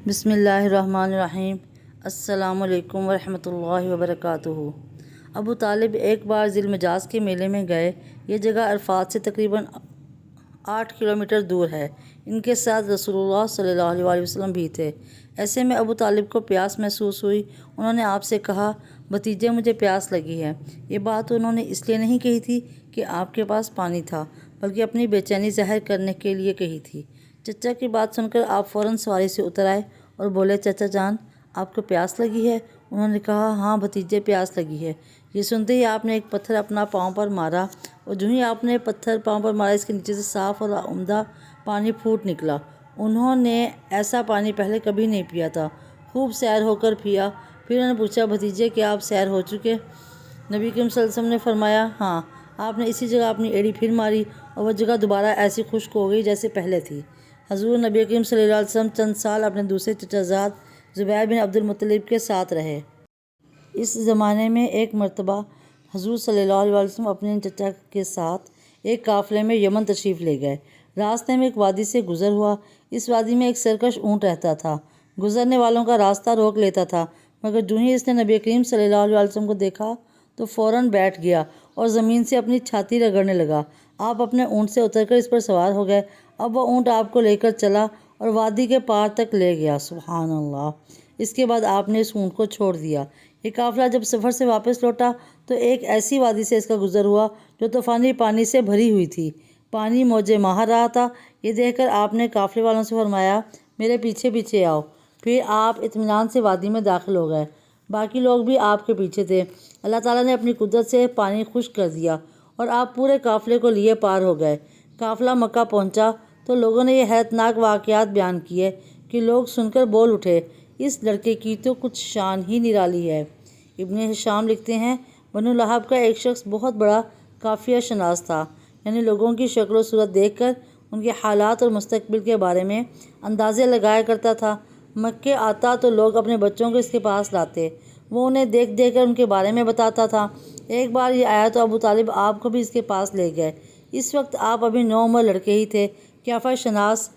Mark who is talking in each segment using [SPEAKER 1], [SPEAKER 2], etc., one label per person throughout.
[SPEAKER 1] بسم اللہ الرحمن الرحیم۔ السلام علیکم ورحمۃ اللہ وبرکاتہ۔ ابو طالب ایک بار ذی المجاز کے میلے میں گئے۔ یہ جگہ عرفات سے تقریباً 8 کلومیٹر دور ہے۔ ان کے ساتھ رسول اللہ صلی اللہ علیہ وسلم بھی تھے۔ ایسے میں ابو طالب کو پیاس محسوس ہوئی۔ انہوں نے آپ سے کہا، بھتیجے مجھے پیاس لگی ہے۔ یہ بات انہوں نے اس لیے نہیں کہی تھی کہ آپ کے پاس پانی تھا، بلکہ اپنی بے چینی ظاہر کرنے کے لیے کہی تھی۔ چچا کی بات سن کر آپ فوراً سواری سے اتر آئے اور بولے، چچا جان آپ کو پیاس لگی ہے؟ انہوں نے کہا، ہاں بھتیجے پیاس لگی ہے۔ یہ سنتے ہی آپ نے ایک پتھر اپنا پاؤں پر مارا، اور جو ہی آپ نے پتھر پاؤں پر مارا، اس کے نیچے سے صاف اور عمدہ پانی پھوٹ نکلا۔ انہوں نے ایسا پانی پہلے کبھی نہیں پیا تھا۔ خوب سیر ہو کر پیا۔ پھر انہوں نے پوچھا، بھتیجے کیا آپ سیر ہو چکے؟ نبی کریم صلی اللہ علیہ وسلم نے فرمایا، ہاں۔ آپ نے اسی جگہ اپنی ایڑی پھر ماری اور وہ جگہ دوبارہ ایسی خشک ہو گئی جیسے پہلے تھی۔ حضور نبی کریم صلی اللہ علیہ وسلم چند سال اپنے دوسرے چچا زاد زبیر بن عبد المطلب کے ساتھ رہے۔ اس زمانے میں ایک مرتبہ حضور صلی اللہ علیہ وسلم اپنے چچا کے ساتھ ایک قافلے میں یمن تشریف لے گئے۔ راستے میں ایک وادی سے گزر ہوا۔ اس وادی میں ایک سرکش اونٹ رہتا تھا۔ گزرنے والوں کا راستہ روک لیتا تھا، مگر جو ہی اس نے نبی کریم صلی اللہ علیہ وسلم کو دیکھا تو فوراً بیٹھ گیا اور زمین سے اپنی چھاتی رگڑنے لگا۔ آپ اپنے اونٹ سے اتر کر اس پر سوار ہو گئے۔ اب وہ اونٹ آپ کو لے کر چلا اور وادی کے پار تک لے گیا۔ سبحان اللہ۔ اس کے بعد آپ نے اس اونٹ کو چھوڑ دیا۔ یہ قافلہ جب سفر سے واپس لوٹا تو ایک ایسی وادی سے اس کا گزر ہوا جو طوفانی پانی سے بھری ہوئی تھی۔ پانی موجیں مار رہا تھا۔ یہ دیکھ کر آپ نے قافلے والوں سے فرمایا، میرے پیچھے پیچھے آؤ۔ پھر آپ اطمینان سے وادی میں داخل ہو گئے۔ باقی لوگ بھی آپ کے پیچھے تھے۔ اللہ تعالیٰ نے اپنی قدرت سے پانی خشک کر دیا اور آپ پورے قافلے کو لیے پار ہو گئے۔ قافلہ مکہ پہنچا تو لوگوں نے یہ حیرتناک واقعات بیان کیے کہ لوگ سن کر بول اٹھے، اس لڑکے کی تو کچھ شان ہی نرالی ہے۔ ابن ہشام لکھتے ہیں، بنو لہب کا ایک شخص بہت بڑا قافیہ شناس تھا، یعنی لوگوں کی شکل و صورت دیکھ کر ان کے حالات اور مستقبل کے بارے میں اندازے لگایا کرتا تھا۔ مکے آتا تو لوگ اپنے بچوں کو اس کے پاس لاتے۔ وہ انہیں دیکھ دیکھ کر ان کے بارے میں بتاتا تھا۔ ایک بار یہ آیا تو ابو طالب آپ کو بھی اس کے پاس لے گئے۔ اس وقت آپ ابھی نوعمر لڑکے ہی تھے۔ قافیہ شناس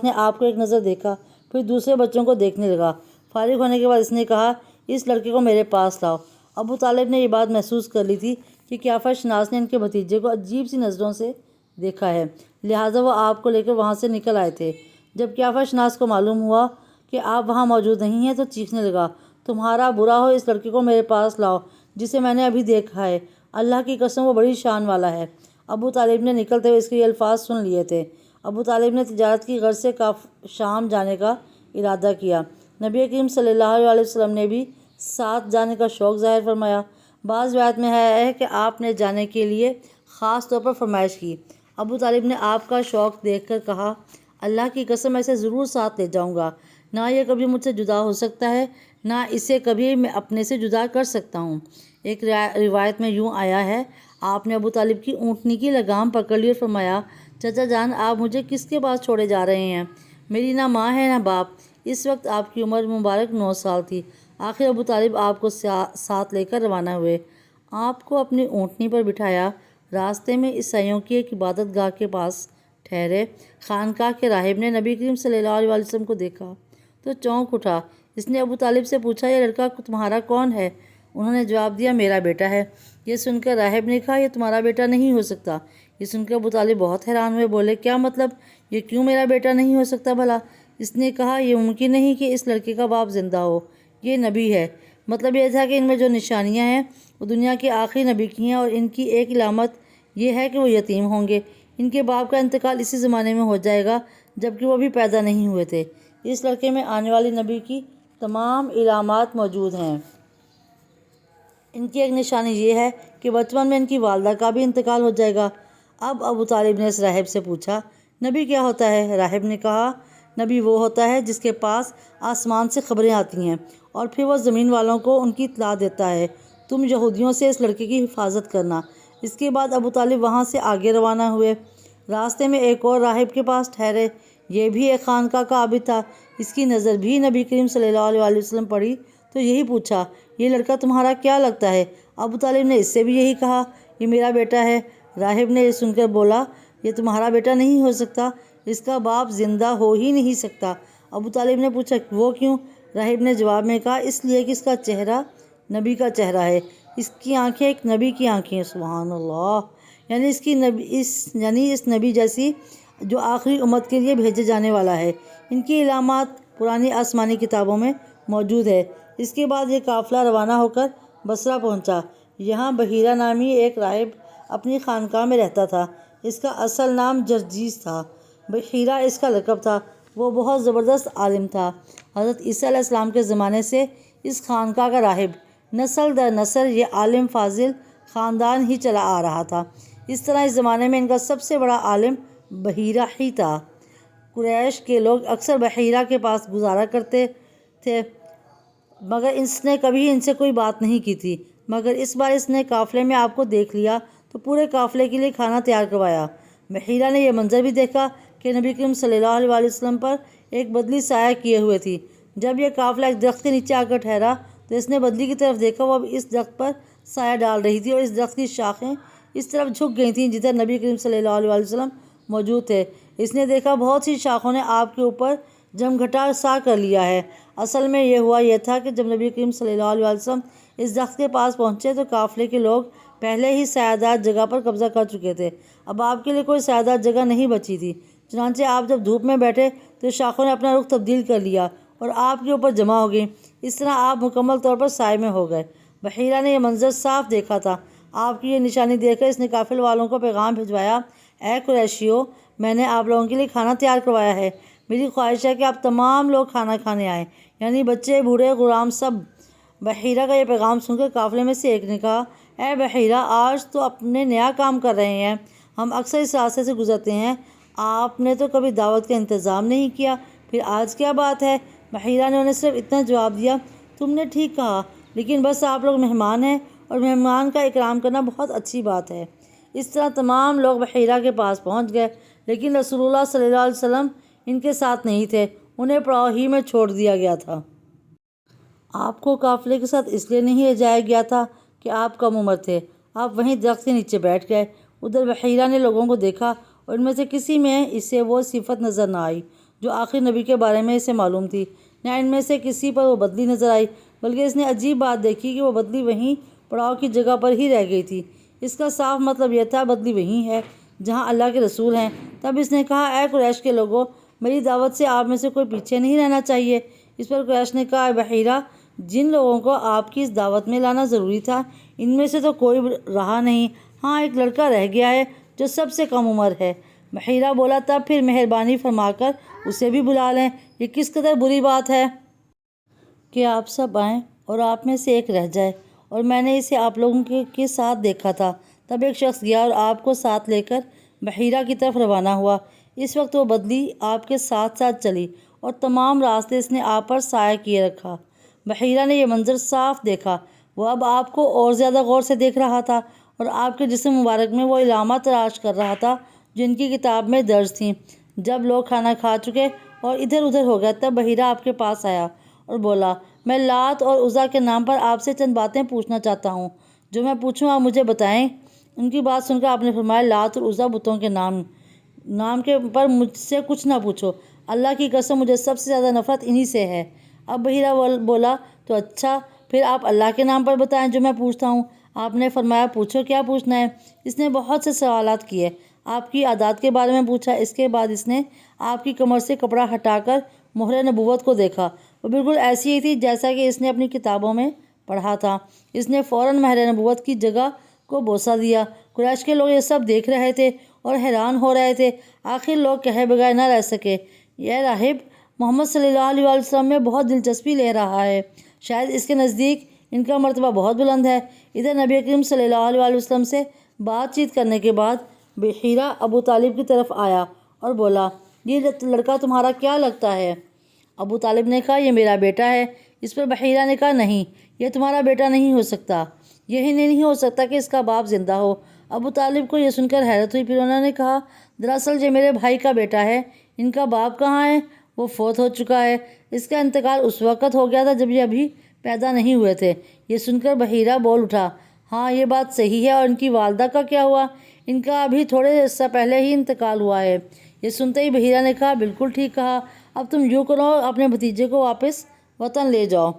[SPEAKER 1] نے آپ کو ایک نظر دیکھا، پھر دوسرے بچوں کو دیکھنے لگا۔ فارغ ہونے کے بعد اس نے کہا، اس لڑکے کو میرے پاس لاؤ۔ ابو طالب نے یہ بات محسوس کر لی تھی کہ قافیہ شناس نے ان کے بھتیجے کو عجیب سی نظروں سے دیکھا ہے، لہٰذا وہ آپ کو لے کر وہاں سے نکل آئے تھے۔ جب قافیہ شناس کو معلوم ہوا کہ آپ وہاں موجود نہیں ہیں تو چیخنے لگا، تمہارا برا ہو، اس لڑکے کو میرے پاس لاؤ جسے میں نے ابھی دیکھا ہے۔ اللہ کی قسم وہ بڑی شان والا ہے۔ ابو طالب نے نکلتے ہوئے اس کے یہ الفاظ سن لیے تھے۔ ابو طالب نے تجارت کی غرض سے شام جانے کا ارادہ کیا۔ نبی کریم صلی اللہ علیہ وسلم نے بھی ساتھ جانے کا شوق ظاہر فرمایا۔ بعض روایت میں ہے کہ آپ نے جانے کے لیے خاص طور پر فرمائش کی۔ ابو طالب نے آپ کا شوق دیکھ کر کہا، اللہ کی قسم اسے ضرور ساتھ لے جاؤں گا۔ نہ یہ کبھی مجھ سے جدا ہو سکتا ہے، نہ اسے کبھی میں اپنے سے جدا کر سکتا ہوں۔ ایک روایت میں یوں آیا ہے، آپ نے ابو طالب کی اونٹنی کی لگام پکڑ لی اور فرمایا، چچا جان آپ مجھے کس کے پاس چھوڑے جا رہے ہیں؟ میری نہ ماں ہے نہ باپ۔ اس وقت آپ کی عمر مبارک 9 سال تھی۔ آخر ابو طالب آپ کو ساتھ لے کر روانہ ہوئے۔ آپ کو اپنی اونٹنی پر بٹھایا۔ راستے میں عیسائیوں کی ایک عبادت گاہ کے پاس ٹھہرے۔ خانقاہ کے راہب نے نبی کریم صلی اللہ علیہ وسلم کو دیکھا تو چونک اٹھا۔ اس نے ابو طالب سے پوچھا، یہ لڑکا تمہارا کون ہے؟ انہوں نے جواب دیا، میرا بیٹا ہے۔ یہ سن کر راہب نے کہا، یہ تمہارا بیٹا نہیں ہو سکتا۔ یہ سن کر ابو طالب بہت حیران ہوئے، بولے، کیا مطلب؟ یہ کیوں میرا بیٹا نہیں ہو سکتا بھلا؟ اس نے کہا، یہ ممکن نہیں کہ اس لڑکے کا باپ زندہ ہو، یہ نبی ہے۔ مطلب یہ تھا کہ ان میں جو نشانیاں ہیں وہ دنیا کے آخری نبی کی ہیں، اور ان کی ایک علامت یہ ہے کہ وہ یتیم ہوں گے۔ ان کے باپ کا انتقال اسی زمانے میں ہو جائے گا جبکہ وہ بھی پیدا نہیں ہوئے تھے۔ اس لڑکے میں آنے والے نبی کی تمام علامات موجود ہیں۔ ان کی ایک نشانی یہ ہے کہ بچپن میں ان کی والدہ کا بھی انتقال ہو جائے گا۔ اب ابو طالب نے اس راہب سے پوچھا، نبی کیا ہوتا ہے؟ راہب نے کہا، نبی وہ ہوتا ہے جس کے پاس آسمان سے خبریں آتی ہیں اور پھر وہ زمین والوں کو ان کی اطلاع دیتا ہے۔ تم یہودیوں سے اس لڑکے کی حفاظت کرنا۔ اس کے بعد ابو طالب وہاں سے آگے روانہ ہوئے۔ راستے میں ایک اور راہب کے پاس ٹھہرے۔ یہ بھی ایک خانقاہ کا عابد تھا۔ اس کی نظر بھی نبی کریم صلی اللہ علیہ وسلم پڑی تو یہی پوچھا، یہ لڑکا تمہارا کیا لگتا ہے؟ ابو طالب نے اس سے بھی یہی کہا، یہ میرا بیٹا ہے۔ راہب نے یہ سن کر بولا، یہ تمہارا بیٹا نہیں ہو سکتا، اس کا باپ زندہ ہو ہی نہیں سکتا۔ ابو طالب نے پوچھا وہ کیوں؟ راہب نے جواب میں کہا اس لیے کہ اس کا چہرہ نبی کا چہرہ ہے، اس کی آنکھیں ایک نبی کی آنکھیں ہیں۔ سبحان اللہ، یعنی اس نبی جیسی جو آخری امت کے لیے بھیجے جانے والا ہے۔ ان کی علامات پرانی آسمانی کتابوں میں موجود ہے۔ اس کے بعد یہ قافلہ روانہ ہو کر بصرہ پہنچا۔ یہاں بحیرہ نامی ایک راہب اپنی خانقاہ میں رہتا تھا۔ اس کا اصل نام جرجیس تھا، بحیرہ اس کا لقب تھا۔ وہ بہت زبردست عالم تھا۔ حضرت عیسیٰ علیہ السلام کے زمانے سے اس خانقاہ کا راہب نسل در نسل یہ عالم فاضل خاندان ہی چلا آ رہا تھا۔ اس طرح اس زمانے میں ان کا سب سے بڑا عالم بحیرہ ہی تھا۔ قریش کے لوگ اکثر بحیرہ کے پاس گزارا کرتے تھے، مگر اس نے کبھی ان سے کوئی بات نہیں کی تھی۔ مگر اس بار اس نے قافلے میں آپ کو دیکھ لیا تو پورے قافلے کے لیے کھانا تیار کروایا۔ بحیرہ نے یہ منظر بھی دیکھا کہ نبی کریم صلی اللہ علیہ وسلم پر ایک بدلی سایہ کیے ہوئے تھی۔ جب یہ قافلہ ایک درخت کے نیچے آ کر ٹھہرا تو اس نے بدلی کی طرف دیکھا، وہ اب اس درخت پر سایہ ڈال رہی تھی اور اس درخت کی شاخیں اس طرف جھک گئی تھیں جدھر نبی کریم صلی اللہ علیہ وسلم موجود تھے۔ اس نے دیکھا بہت سی شاخوں نے آپ کے اوپر جمگھٹا سا کر لیا ہے۔ اصل میں یہ ہوا یہ تھا کہ جب نبی کریم صلی اللہ علیہ وسلم اس درخت کے پاس پہنچے تو قافلے کے لوگ پہلے ہی سایہ دار جگہ پر قبضہ کر چکے تھے۔ اب آپ کے لیے کوئی سایہ دار جگہ نہیں بچی تھی، چنانچہ آپ جب دھوپ میں بیٹھے تو شاخوں نے اپنا رخ تبدیل کر لیا اور آپ کے اوپر جمع ہو گئیں۔ اس طرح آپ مکمل طور پر سائے میں ہو گئے۔ بحیرہ نے یہ منظر صاف دیکھا تھا۔ آپ کی یہ نشانی دیکھ کر اس نے قافلے والوں کو پیغام بھجوایا، اے قریشیو، میں نے آپ لوگوں کے لیے کھانا تیار کروایا ہے۔ میری خواہش ہے کہ آپ تمام لوگ کھانا کھانے آئیں، یعنی بچے، بوڑھے، غلام، سب۔ بحیرہ کا یہ پیغام سن کر قافلے میں سے ایک نے کہا، اے بحیرہ، آج تو اپنے نیا کام کر رہے ہیں، ہم اکثر اس راستے سے گزرتے ہیں، آپ نے تو کبھی دعوت کا انتظام نہیں کیا، پھر آج کیا بات ہے؟ بحیرہ نے انہیں صرف اتنا جواب دیا، تم نے ٹھیک کہا، لیکن بس آپ لوگ مہمان ہیں اور مہمان کا اکرام کرنا بہت اچھی بات ہے۔ اس طرح تمام لوگ بحیرہ کے پاس پہنچ گئے، لیکن رسول اللہ صلی اللہ علیہ وسلم ان کے ساتھ نہیں تھے، انہیں پڑاؤ ہی میں چھوڑ دیا گیا تھا۔ آپ کو قافلے کے ساتھ اس لیے نہیں لے جایا گیا تھا کہ آپ کم عمر تھے، آپ وہیں درخت کے نیچے بیٹھ گئے۔ ادھر بحیرہ نے لوگوں کو دیکھا اور ان میں سے کسی میں اسے وہ صفت نظر نہ آئی جو آخری نبی کے بارے میں اسے معلوم تھی، نہ ان میں سے کسی پر وہ بدلی نظر آئی، بلکہ اس نے عجیب بات دیکھی کہ وہ بدلی وہیں پڑاؤ کی جگہ پر ہی رہ گئی تھی۔ اس کا صاف مطلب یہ تھا بدلی وہیں ہے جہاں اللہ کے رسول ہیں۔ تب اس نے کہا، اے قریش کے لوگوں، میری دعوت سے آپ میں سے کوئی پیچھے نہیں رہنا چاہیے۔ اس پر قریش نے کہا، اے بحیرہ، جن لوگوں کو آپ کی اس دعوت میں لانا ضروری تھا ان میں سے تو کوئی رہا نہیں، ہاں ایک لڑکا رہ گیا ہے جو سب سے کم عمر ہے۔ بحیرہ بولا، تب پھر مہربانی فرما کر اسے بھی بلا لیں۔ یہ کس قدر بری بات ہے کہ آپ سب آئیں اور آپ میں سے ایک رہ جائے، اور میں نے اسے آپ لوگوں کے ساتھ دیکھا تھا۔ تب ایک شخص گیا اور آپ کو ساتھ لے کر بحیرہ کی طرف روانہ ہوا۔ اس وقت وہ بدلی آپ کے ساتھ ساتھ چلی اور تمام راستے اس نے آپ پر سایہ کیے رکھا۔ بحیرہ نے یہ منظر صاف دیکھا، وہ اب آپ کو اور زیادہ غور سے دیکھ رہا تھا اور آپ کے جسم مبارک میں وہ علامات تلاش کر رہا تھا جو ان کی کتاب میں درج تھیں۔ جب لوگ کھانا کھا چکے اور ادھر ادھر ہو گئے تب بحیرہ آپ کے پاس آیا اور بولا، میں لات اور عزیٰ کے نام پر آپ سے چند باتیں پوچھنا چاہتا ہوں، جو میں پوچھوں آپ مجھے بتائیں۔ ان کی بات سن کر آپ نے فرمایا، لات اور عزیٰ بتوں کے نام کے پر مجھ سے کچھ نہ پوچھو، اللہ کی قسم مجھے سب سے زیادہ نفرت انہی سے ہے۔ اب بحیرہ بولا، تو اچھا پھر آپ اللہ کے نام پر بتائیں جو میں پوچھتا ہوں۔ آپ نے فرمایا، پوچھو کیا پوچھنا ہے۔ اس نے بہت سے سوالات کیے، آپ کی عادات کے بارے میں پوچھا۔ اس کے بعد اس نے آپ کی کمر سے کپڑا ہٹا کر مہر نبوت کو دیکھا، وہ بالکل ایسی ہی تھی جیسا کہ اس نے اپنی کتابوں میں پڑھا تھا۔ اس نے فوراً مہر نبوت کی جگہ کو بوسہ دیا۔ قریش کے لوگ یہ سب دیکھ رہے تھے اور حیران ہو رہے تھے۔ آخر لوگ کہے بغیر نہ رہ سکے، یہ راہب محمد صلی اللہ علیہ وسلم میں بہت دلچسپی لے رہا ہے، شاید اس کے نزدیک ان کا مرتبہ بہت بلند ہے۔ ادھر نبی کریم صلی اللہ علیہ وسلم سے بات چیت کرنے کے بعد بحیرہ ابو طالب کی طرف آیا اور بولا، یہ لڑکا تمہارا کیا لگتا ہے؟ ابو طالب نے کہا، یہ میرا بیٹا ہے۔ اس پر بحیرہ نے کہا، نہیں، یہ تمہارا بیٹا نہیں ہو سکتا، یہی نہیں ہو سکتا کہ اس کا باپ زندہ ہو۔ ابو طالب کو یہ سن کر حیرت ہوئی، پھر انہوں نے کہا، دراصل یہ میرے بھائی کا بیٹا ہے، ان کا باپ کہاں ہے؟ وہ فوت ہو چکا ہے، اس کا انتقال اس وقت ہو گیا تھا جب یہ ابھی پیدا نہیں ہوئے تھے۔ یہ سن کر بحیرہ بول اٹھا، ہاں یہ بات صحیح ہے، اور ان کی والدہ کا کیا ہوا؟ ان کا ابھی تھوڑے عرصہ پہلے ہی انتقال ہوا ہے۔ یہ سنتے ہی بحیرہ نے کہا، بالکل ٹھیک کہا، اب تم یوں کرو، اپنے بھتیجے کو واپس وطن لے جاؤ،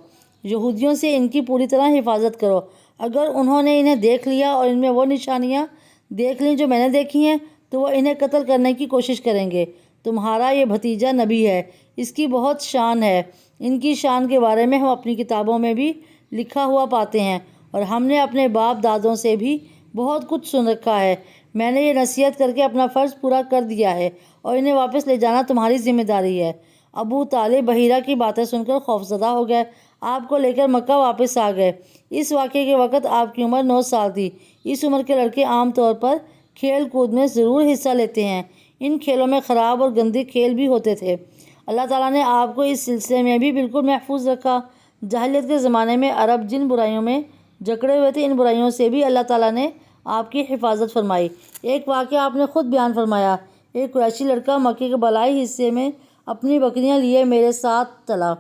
[SPEAKER 1] یہودیوں سے ان کی پوری طرح حفاظت کرو۔ اگر انہوں نے انہیں دیکھ لیا اور ان میں وہ نشانیاں دیکھ لیں جو میں نے دیکھی ہیں تو وہ انہیں قتل کرنے کی کوشش کریں گے۔ تمہارا یہ بھتیجا نبی ہے، اس کی بہت شان ہے۔ ان کی شان کے بارے میں ہم اپنی کتابوں میں بھی لکھا ہوا پاتے ہیں، اور ہم نے اپنے باپ دادوں سے بھی بہت کچھ سن رکھا ہے۔ میں نے یہ نصیحت کر کے اپنا فرض پورا کر دیا ہے، اور انہیں واپس لے جانا تمہاری ذمہ داری ہے۔ ابو طالب بحیرہ کی باتیں سن کر خوفزدہ ہو گئے، آپ کو لے کر مکہ واپس آ گئے۔ اس واقعے کے وقت آپ کی عمر 9 سال تھی۔ اس عمر کے لڑکے عام طور پر کھیل کود میں ضرور حصہ لیتے ہیں۔ ان کھیلوں میں خراب اور گندے کھیل بھی ہوتے تھے۔ اللہ تعالیٰ نے آپ کو اس سلسلے میں بھی بالکل محفوظ رکھا۔ جاہلیت کے زمانے میں عرب جن برائیوں میں جکڑے ہوئے تھے، ان برائیوں سے بھی اللہ تعالیٰ نے آپ کی حفاظت فرمائی۔ ایک واقعہ آپ نے خود بیان فرمایا، ایک قریشی لڑکا مکے کے بالائی حصے میں اپنی بکریاں لیے میرے ساتھ چلا۔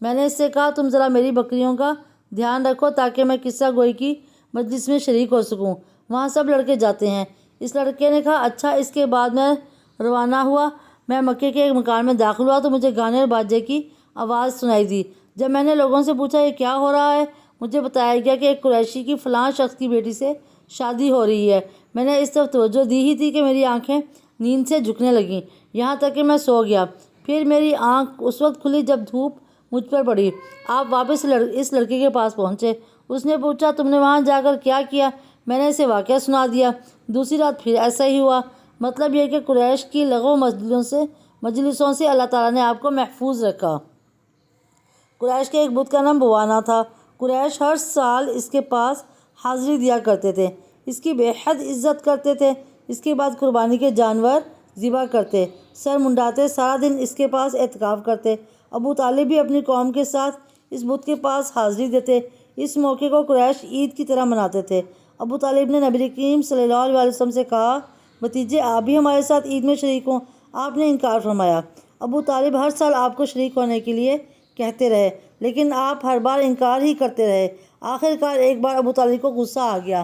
[SPEAKER 1] میں نے اس سے کہا، تم ذرا میری بکریوں کا دھیان رکھو تاکہ میں قصہ گوئی کی مجلس میں شریک ہو سکوں، وہاں سب لڑکے جاتے ہیں۔ اس لڑکے نے کہا، اچھا۔ اس کے بعد میں روانہ ہوا۔ میں مکے کے ایک مکان میں داخل ہوا تو مجھے گانے اور باجے کی آواز سنائی دی۔ جب میں نے لوگوں سے پوچھا یہ کیا ہو رہا ہے، مجھے بتایا گیا کہ ایک قریشی کی فلاں شخص کی بیٹی سے شادی ہو رہی ہے۔ میں نے اس طرف توجہ دی ہی تھی کہ میری آنکھیں نیند سے جھکنے لگیں، یہاں تک کہ میں سو گیا۔ پھر میری آنکھ اس وقت کھلی جب دھوپ مجھ پر پڑی۔ آپ واپس اس لڑکے کے پاس پہنچے۔ اس نے پوچھا، تم نے وہاں جا کر کیا کیا؟ میں نے اسے واقعہ سنا دیا۔ دوسری رات پھر ایسا ہی ہوا۔ مطلب یہ کہ قریش کی لغو مجلسوں سے اللہ تعالیٰ نے آپ کو محفوظ رکھا۔ قریش کے ایک بت کا نام بوانا تھا۔ قریش ہر سال اس کے پاس حاضری دیا کرتے تھے، اس کی بے حد عزت کرتے تھے۔ اس کے بعد قربانی کے جانور ذبح کرتے، سر منڈاتے، سارا دن اس کے پاس اعتکاف کرتے۔ ابو طالب بھی اپنی قوم کے ساتھ اس بت کے پاس حاضری دیتے۔ اس موقع کو قریش عید کی طرح مناتے تھے۔ ابو طالب نے نبی کریم صلی اللہ علیہ وسلم سے کہا، بھتیجے آپ بھی ہمارے ساتھ عید میں شریک ہوں۔ آپ نے انکار فرمایا۔ ابو طالب ہر سال آپ کو شریک ہونے کے لیے کہتے رہے، لیکن آپ ہر بار انکار ہی کرتے رہے۔ آخر کار ایک بار ابو طالب کو غصہ آ گیا۔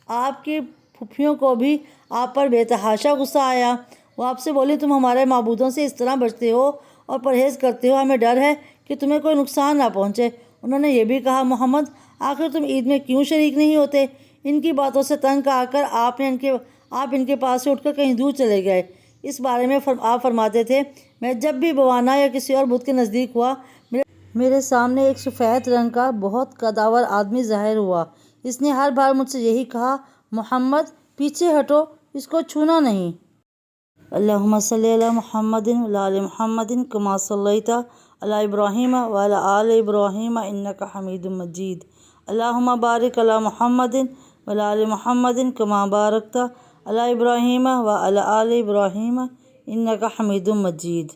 [SPEAKER 1] آپ کی پھوپھیوں کو بھی آپ پر بے تحاشا غصہ آیا۔ وہ آپ سے بولی، تم ہمارے معبودوں سے اس طرح بچتے ہو اور پرہیز کرتے ہو، ہمیں ڈر ہے کہ تمہیں کوئی نقصان نہ پہنچے۔ انہوں نے یہ بھی کہا، محمد آخر تم عید میں کیوں شریک نہیں ہوتے؟ ان کی باتوں سے تنگ آ کر آپ ان کے پاس سے اٹھ کر کہیں دور چلے گئے۔ اس بارے میں آپ فرماتے تھے، میں جب بھی بوانا یا کسی اور بت کے نزدیک ہوا، میرے سامنے ایک سفید رنگ کا بہت قداور آدمی ظاہر ہوا۔ اس نے ہر بار مجھ سے یہی کہا، محمد پیچھے ہٹو، اس کو چھونا نہیں۔ اللہم صلی علی محمد وعلی آل محمد کما صلیت علی ابراہیم وعلی آل ابراہیم انک حمید مجید۔ اللہم بارک علی محمد وعلی آل محمد کما بارکت علی ابراہیم وعلی آل ابراہیم انک حمید مجید۔